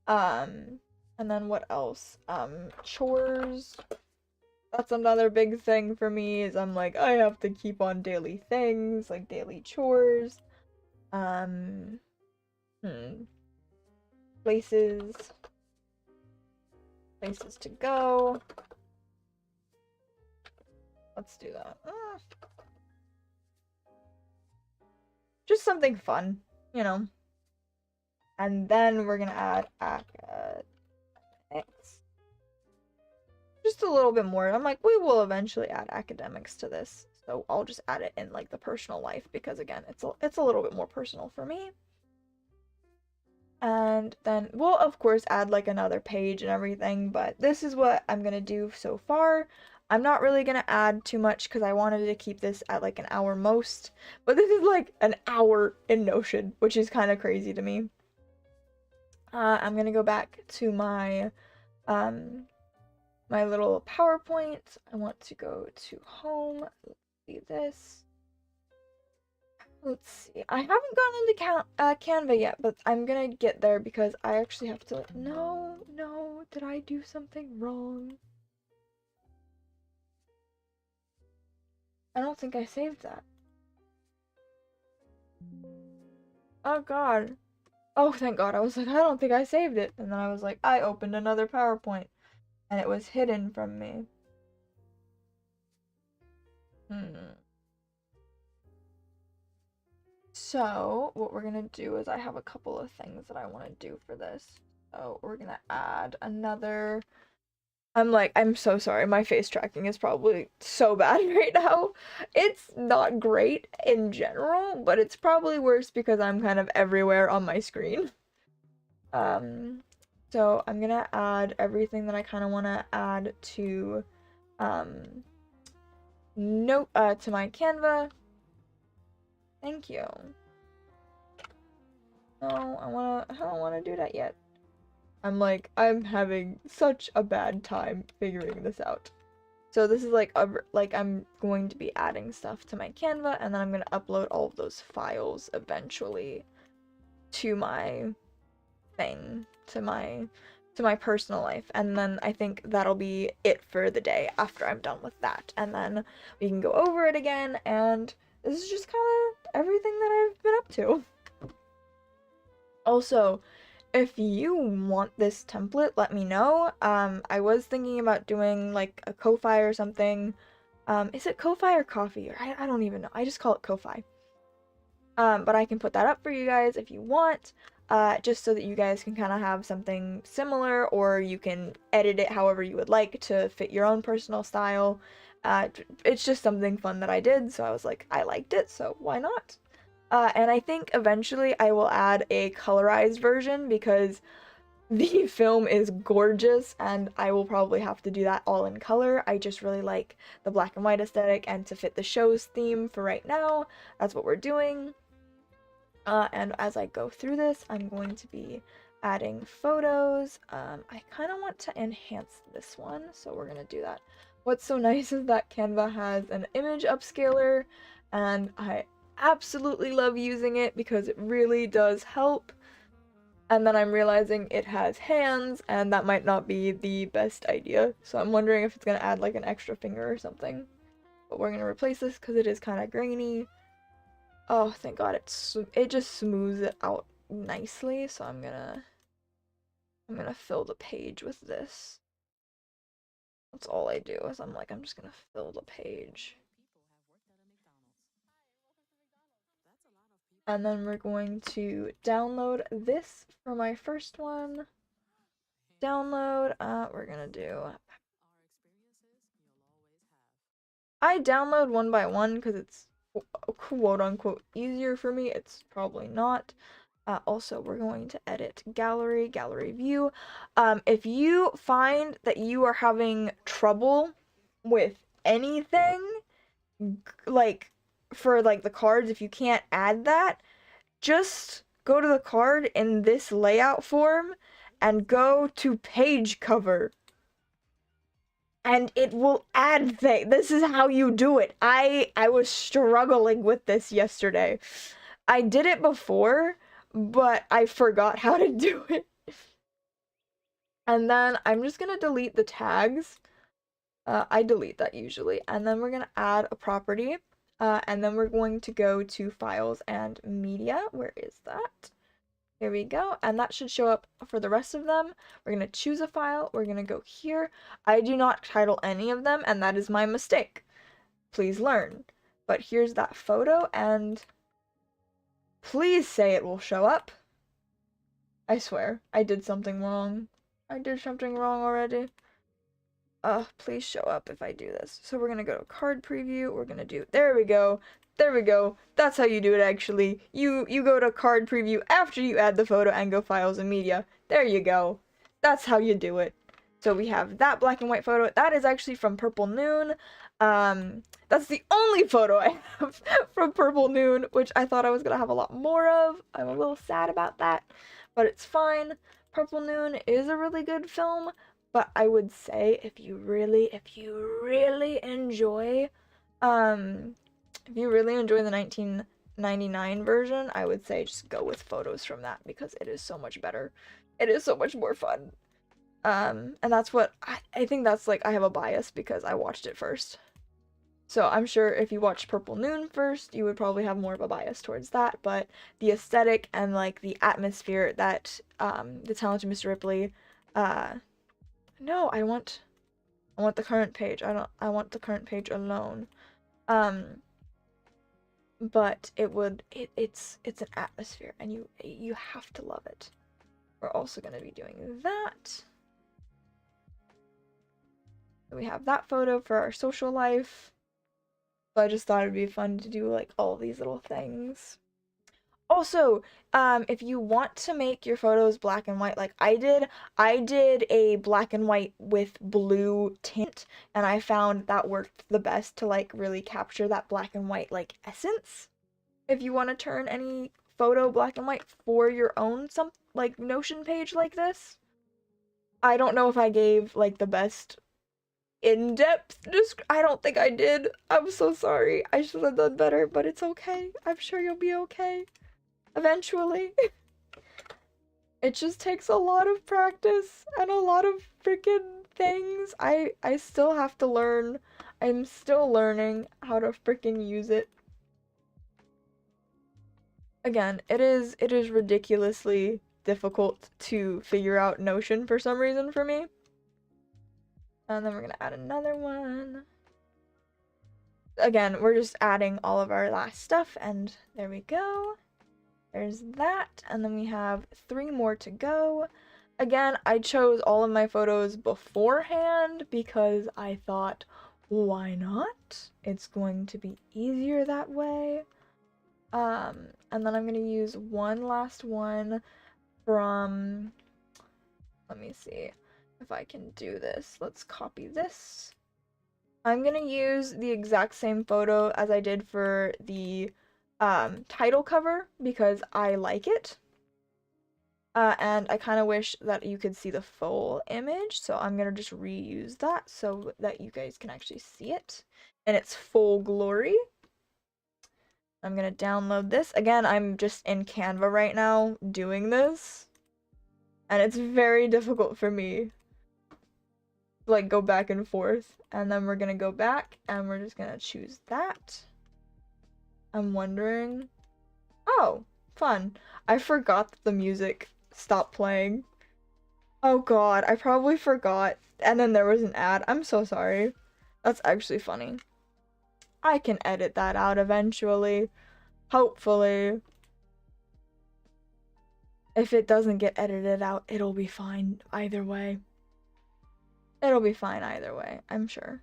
And then what else? Chores. That's another big thing for me, is I'm like, I have to keep on daily things, like daily chores. Places to go. Let's do that. Just something fun, you know. And then we're gonna add academics. Just a little bit more. I'm like, we will eventually add academics to this. So I'll just add it in like the personal life, because again, it's a little bit more personal for me. And then we'll of course add like another page and everything, but this is what I'm gonna do so far. I'm not really gonna add too much because I wanted to keep this at like an hour most, but this is like an hour in Notion, which is kind of crazy to me. I'm gonna go back to my my little PowerPoint. I want to go to home. Let's see this. Let's see. I haven't gone into Canva yet, but I'm gonna get there because I actually have to. No, did I do something wrong? I don't think I saved that. Oh god. Oh, thank god. I was like, I don't think I saved it. And then I was like, I opened another PowerPoint. And it was hidden from me. So, what we're gonna do is I have a couple of things that I want to do for this. So, we're gonna add another. I'm so sorry. My face tracking is probably so bad right now. It's not great in general, but it's probably worse because I'm kind of everywhere on my screen. So I'm gonna add everything that I kind of want to add to, to my Canva. Thank you. No, I don't want to do that yet. I'm having such a bad time figuring this out. So this is like I'm going to be adding stuff to my Canva, and then I'm going to upload all of those files eventually to my thing, to my personal life. And then I think that'll be it for the day after I'm done with that. And then we can go over it again, and this is just kind of everything that I've been up to. Also, if you want this template, let me know. I was thinking about doing like a Ko-Fi or something. Is it Ko-Fi or Coffee? Or I don't even know. I just call it Ko-Fi. But I can put that up for you guys if you want. just so that you guys can kind of have something similar, or you can edit it however you would like to fit your own personal style. It's just something fun that I did, so I was like, I liked it, so why not? And I think eventually I will add a colorized version because the film is gorgeous, and I will probably have to do that all in color. I just really like the black and white aesthetic, and to fit the show's theme for right now, that's what we're doing. And as I go through this, I'm going to be adding photos. I kind of want to enhance this one, so we're gonna do that. What's so nice is that Canva has an image upscaler, and I absolutely love using it because it really does help. And then I'm realizing it has hands, and that might not be the best idea. So I'm wondering if it's gonna add like an extra finger or something. But we're gonna replace this because it is kind of grainy. Oh, thank God, it just smooths it out nicely. So I'm gonna fill the page with this. That's all I do is I'm just gonna fill the page. And then we're going to download this for my first one. Download, we're gonna do... I download one by one because it's quote-unquote easier for me. It's probably not. Also, we're going to edit gallery view. If you find that you are having trouble with anything, like, for, like, the cards, if you can't add that, just go to the card in this layout form and go to page cover. And it will add things. This is how you do it. I was struggling with this yesterday. I did it before, but I forgot how to do it. And then I'm just gonna delete the tags. I delete that usually. And then we're gonna add a property. And then we're going to go to files and media. Where is that? Here we go. And that should show up for the rest of them. We're gonna choose a file. We're gonna go here. I do not title any of them, and that is my mistake. Please learn. But here's that photo, and please say it will show up. I swear, I did something wrong. I did something wrong already. Please show up if I do this. So we're gonna go to card preview. We're gonna do, there we go. There we go. That's how you do it, actually. You go to card preview after you add the photo and go files and media. There you go. That's how you do it. So we have that black and white photo. That is actually from Purple Noon. That's the only photo I have from Purple Noon, which I thought I was gonna have a lot more of. I'm a little sad about that, but it's fine. Purple Noon is a really good film, but I would say if you really enjoy, if you really enjoy the 1999 version, I would say just go with photos from that because it is so much better. It is so much more fun. And that's what, I think that's like, I have a bias because I watched it first. So I'm sure if you watched Purple Noon first, you would probably have more of a bias towards that, but the aesthetic and like the atmosphere that, the talented Mr. Ripley, no, I want the current page. I want the current page alone. But it's an atmosphere, and you have to love it. We're also going to be doing that. So we have that photo for our social life. So I just thought it'd be fun to do like all these little things. Also, if you want to make your photos black and white like I did a black and white with blue tint, and I found that worked the best to like really capture that black and white like essence. If you want to turn any photo black and white for your own like Notion page like this. I don't know if I gave like the best in-depth I don't think I did. I'm so sorry. I should have done better, but it's okay. I'm sure you'll be okay. Eventually. It just takes a lot of practice and a lot of freaking things. I still have to learn. I'm still learning how to freaking use it. Again, it is ridiculously difficult to figure out Notion for some reason for me. And then we're gonna add another one. Again, we're just adding all of our last stuff, and there we go. There's that, and then we have 3 more to go. Again, I chose all of my photos beforehand because I thought, why not? It's going to be easier that way. And then I'm gonna use one last one from, let me see if I can do this. Let's copy this. I'm gonna use the exact same photo as I did for the title cover because I like it. And I kind of wish that you could see the full image, so I'm gonna just reuse that so that you guys can actually see it in its full glory. I'm gonna download this. Again, I'm just in Canva right now doing this, and it's very difficult for me to like go back and forth. And then we're gonna go back and we're just gonna choose that. I'm wondering, oh, fun. I forgot that the music stopped playing. Oh god, I probably forgot. And then there was an ad. I'm so sorry. That's actually funny. I can edit that out eventually. Hopefully. If it doesn't get edited out, it'll be fine either way. It'll be fine either way, I'm sure.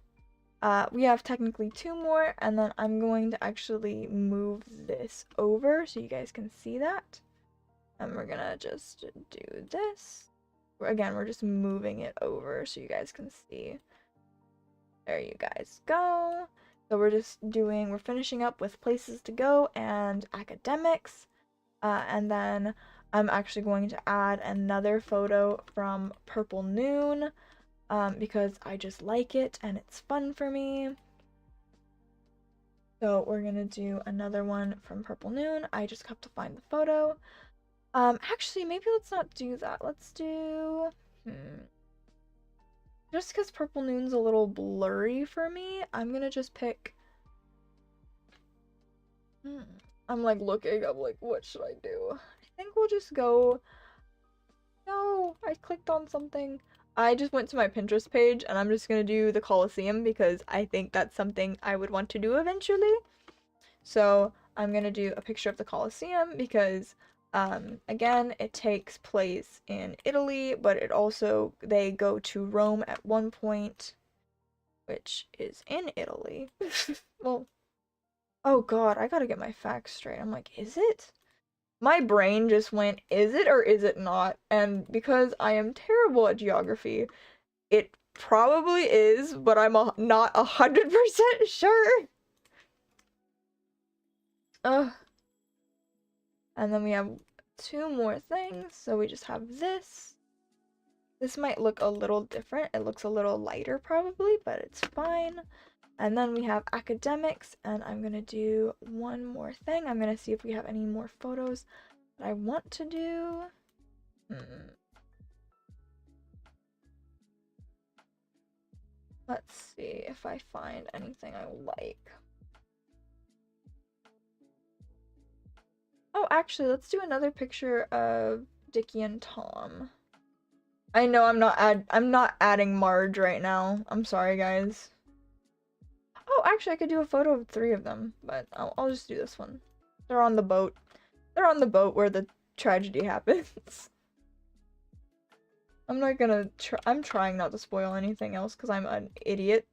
We have technically 2 more, and then I'm going to actually move this over so you guys can see that. And we're gonna just do this. Again, we're just moving it over so you guys can see. There you guys go. So we're finishing up with places to go and academics. And then I'm actually going to add another photo from Purple Noon. Because I just like it and it's fun for me. So we're gonna do another one from Purple Noon. I just have to find the photo. Actually, maybe let's not do that. Let's do, just because Purple Noon's a little blurry for me, I'm gonna just pick, I'm like looking, I'm like, what should I do? I think we'll just go, no, I clicked on something. I just went to my Pinterest page and I'm just gonna do the Colosseum because I think that's something I would want to do eventually. So I'm gonna do a picture of the Colosseum because, again, it takes place in Italy, but it also, they go to Rome at one point, which is in Italy. Well, oh god, I gotta get my facts straight. I'm like, is it? My brain just went, is it or is it not? And because I am terrible at geography, it probably is, but I'm not 100% sure. Ugh. And then we have 2 more things. So we just have this. This might look a little different. It looks a little lighter probably, but it's fine. And then we have academics, and I'm gonna do one more thing. I'm gonna see if we have any more photos that I want to do. Let's see if I find anything I like. Oh, actually, let's do another picture of Dickie and Tom. I know I'm not adding Marge right now. I'm sorry, guys. Oh, actually, I could do a photo of 3 of them, but I'll just do this one. They're on the boat. They're on the boat where the tragedy happens. I'm not gonna I'm trying not to spoil anything else because I'm an idiot.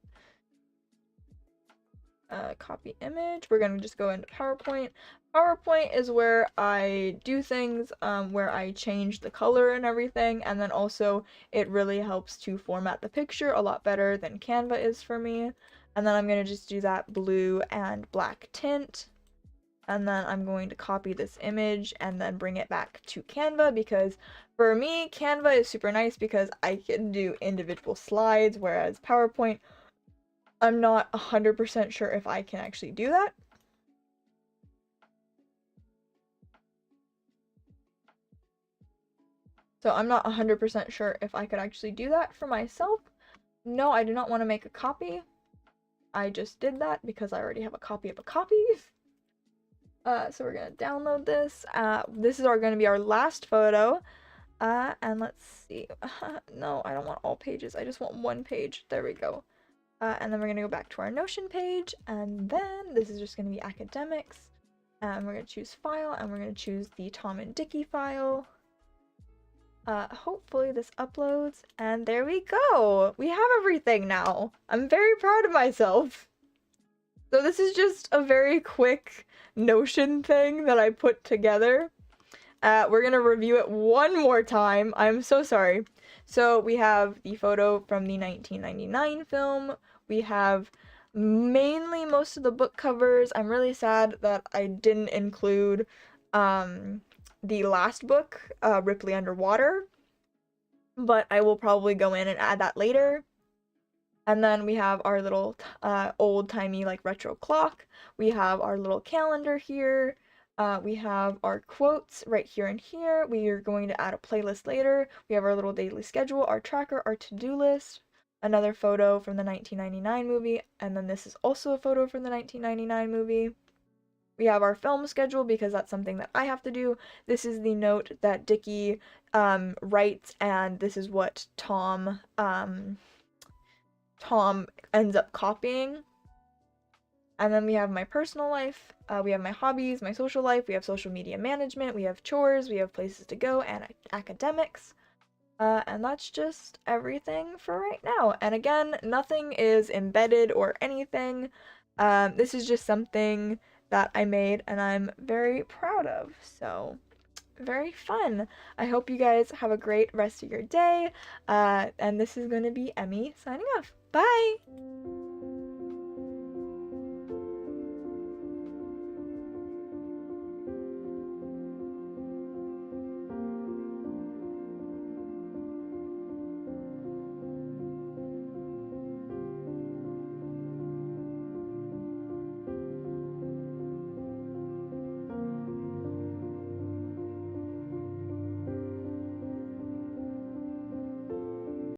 Copy image. We're gonna just go into PowerPoint. PowerPoint is where I do things, where I change the color and everything, and then also it really helps to format the picture a lot better than Canva is for me. And then I'm gonna just do that blue and black tint. And then I'm going to copy this image and then bring it back to Canva because for me, Canva is super nice because I can do individual slides, whereas PowerPoint, I'm not 100% sure if I can actually do that. So I'm not 100% sure if I could actually do that for myself. No, I do not want to make a copy. I just did that because I already have a copy of a copy. So we're gonna download this. This is gonna be our last photo. And let's see. No, I don't want all pages. I just want one page. There we go. And then we're gonna go back to our Notion page, and then this is just gonna be academics. And we're going to choose file, and we're going to choose the Tom and Dickie file. Hopefully this uploads, and there we go! We have everything now! I'm very proud of myself! So this is just a very quick Notion thing that I put together. We're gonna review it one more time. I'm so sorry. So we have the photo from the 1999 film. We have mainly most of the book covers. I'm really sad that I didn't include the last book, Ripley Underwater, but I will probably go in and add that later. And then we have our little old-timey like retro clock. We have our little calendar here. We have our quotes right here and here. We are going to add a playlist later. We have our little daily schedule, our tracker, our to-do list. Another photo from the 1999 movie, and then this is also a photo from the 1999 movie. We have our film schedule because that's something that I have to do. This is the note that Dickie writes, and this is what Tom ends up copying. And then we have my personal life, we have my hobbies, my social life, we have social media management, we have chores, we have places to go, and academics. And that's just everything for right now. And again, nothing is embedded or anything. This is just something that I made and I'm very proud of. So, very fun. I hope you guys have a great rest of your day. And this is going to be Emmi signing off. Bye!